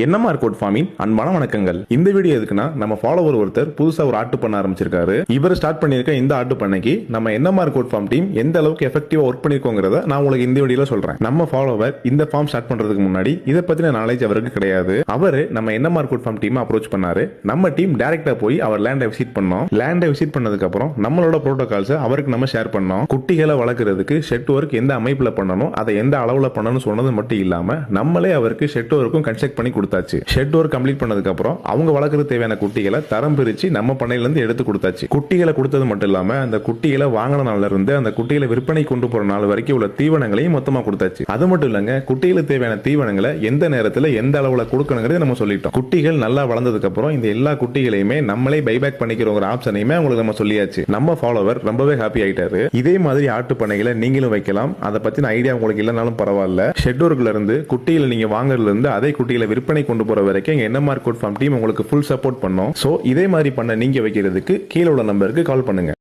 என்னமா கோட் ஃபார்மின் அன்பான வணக்கங்கள். இந்த வீடியோ எதுக்குன்னா, நம்ம ஃபாலோவர் ஒருத்தர் புதுசா ஒரு ஆட்டு பண்ண ஆரம்பிச்சிருக்காரு. இவர் ஸ்டார்ட் பண்ணிருக்க இந்த ஆட்டு பண்ணைக்கு நம்ம என்னமார் கோட் ஃபார்ம் டீம் எந்த அளவுக்கு எஃபெக்டிவா ஒர்க் பண்ணிருக்கோங்கிறத நான் உங்களுக்கு இந்த வீடியோல சொல்றேன். நம்ம ஃபாலோவர் இந்த ஃபார்ம் ஸ்டார்ட் பண்றதுக்கு முன்னாடி இதை பத்தின நாலேஜ் அவருக்கு கிடையாது. அவரு நம்ம என்னமார் கோட் ஃபார்ம் டீம் அப்ரோச் பண்ணாரு. நம்ம டீம் டைரக்டா போய் அவர் லேண்டை விசிட் பண்ணோம். லேண்டை விசிட் பண்ணதுக்கு அப்புறம் நம்மளோட புரோட்டோகால்ஸ் அவருக்கு நம்ம ஷேர் பண்ணோம். குட்டிகளை வளர்க்கறதுக்கு ஷெட் ஒர்க் எந்த அமைப்புல பண்ணணும், அதை எந்த அளவுல பண்ணணும் சொன்னது மட்டும் இல்லாம நம்மளே அவருக்கு ஷெட் ஒர்க்கும் கன்ஸ்ட்ரக்ட் பண்ணி கொடுத்தாச்சு. ஷெட் ஒர்க் கம்ப்ளீட் பண்ணதுக்கு அப்புறம் அவங்க வளர்க்கறது தேவையான குட்டிகளை தரம் பிரிச்சு நம்ம பண்ணையில இருந்து எடுத்து கொடுத்தாச்சு. குட்டிகளை கொடுத்தது மட்டும் இல்லாம அந்த குட்டிகளை வாங்கின நாள்ல இருந்து அந்த குட்டிகளை விற்பனை கொண்டு போற நாள் வரைக்கும் உள்ள தீவனங்களையும் மொத்தமா கொடுத்தாச்சு. அது மட்டும் இல்லங்க, குட்டிகளுக்கு தேவையான தீவனங்களை எந்த நேரத்துல எந்த அளவுல கொடுக்கணுங்கிறது நம்ம சொல்லிட்டோம். குட்டிகள் நல்லா வளர்ந்ததுக்கு அப்புறம் இந்த எல்லா குட்டிகளையுமே நம்மளே பைபேக் பண்ணிக்கிறோங்கிற ஆப்ஷனையுமே உங்களுக்கு நம்ம சொல்லியாச்சு. நம்ம ஃபாலோவர் ரொம்பவே ஹாப்பி ஆயிட்டாரு. இதே மாதிரி ஆட்டு பண்ணைகளை நீங்களும் வைக்கலாம். அதை பத்தின ஐடியா உங்களுக்கு இல்லைனாலும் பரவாயில்ல. ஷெட் ஒர்க்ல இருந்து குட்டிகளை நீங்க வாங்குறதுல இருந்து அதே குட்டிகளை விற்பனை கொண்டு போற வரைக்கும் என்னமார் கோட் ஃபார்ம் டீம் உங்களுக்கு ஃபுல் சப்போர்ட் பண்ணோம். சோ இதே மாதிரி பண்ண நீங்க வைக்கிறதுக்கு கீழே உள்ள நம்பருக்கு கால் பண்ணுங்க.